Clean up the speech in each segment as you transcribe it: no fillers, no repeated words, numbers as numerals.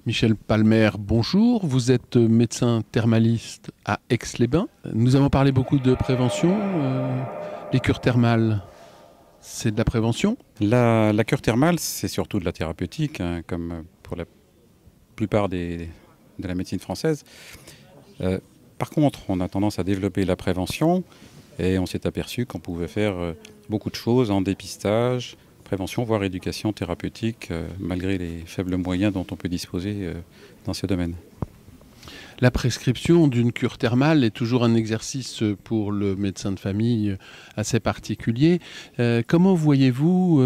Michel Palmer, bonjour. Vous êtes médecin thermaliste à Aix-les-Bains. Nous avons parlé beaucoup de prévention. Les cures thermales, c'est de la prévention? La cure thermale, c'est surtout de la thérapeutique, hein, comme pour la plupart de la médecine française. Par contre, on a tendance à développer la prévention et on s'est aperçu qu'on pouvait faire beaucoup de choses en dépistage, prévention, voire éducation thérapeutique, malgré les faibles moyens dont on peut disposer dans ce domaine. La prescription d'une cure thermale est toujours un exercice pour le médecin de famille assez particulier. Comment voyez-vous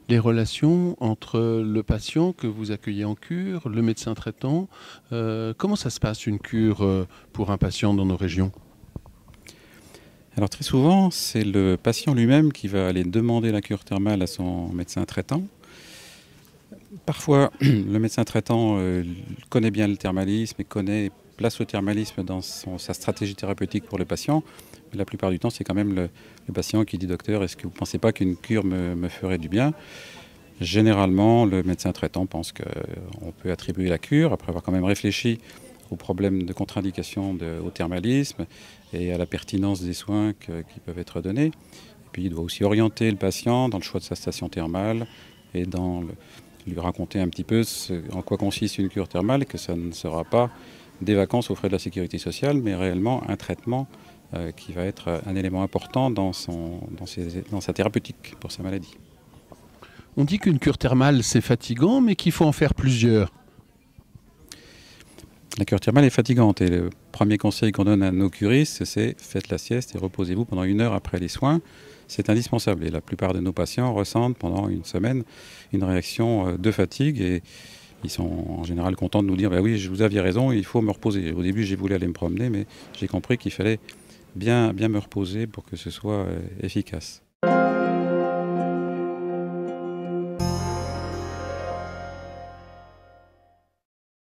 les relations entre le patient que vous accueillez en cure, le médecin traitant? Comment ça se passe une cure pour un patient dans nos régions? Alors très souvent, c'est le patient lui-même qui va aller demander la cure thermale à son médecin traitant. Parfois, le médecin traitant connaît bien le thermalisme et place le thermalisme dans sa stratégie thérapeutique pour le patient. Mais la plupart du temps, c'est quand même le patient qui dit: docteur, est-ce que vous ne pensez pas qu'une cure me ferait du bien? Généralement, le médecin traitant pense qu'on peut attribuer la cure après avoir quand même réfléchi aux problèmes de contre-indication au thermalisme et à la pertinence des soins qui peuvent être donnés. Et puis, il doit aussi orienter le patient dans le choix de sa station thermale et lui raconter un petit peu en quoi consiste une cure thermale, et que ça ne sera pas des vacances aux frais de la sécurité sociale, mais réellement un traitement qui va être un élément important dans sa thérapeutique pour sa maladie. On dit qu'une cure thermale, c'est fatigant, mais qu'il faut en faire plusieurs. La cure thermale est fatigante et le premier conseil qu'on donne à nos curistes, c'est: faites la sieste et reposez-vous pendant 1 heure après les soins. C'est indispensable et la plupart de nos patients ressentent pendant une semaine une réaction de fatigue et ils sont en général contents de nous dire: bah oui, vous aviez raison, il faut me reposer. Au début, j'ai voulu aller me promener, mais j'ai compris qu'il fallait bien me reposer pour que ce soit efficace.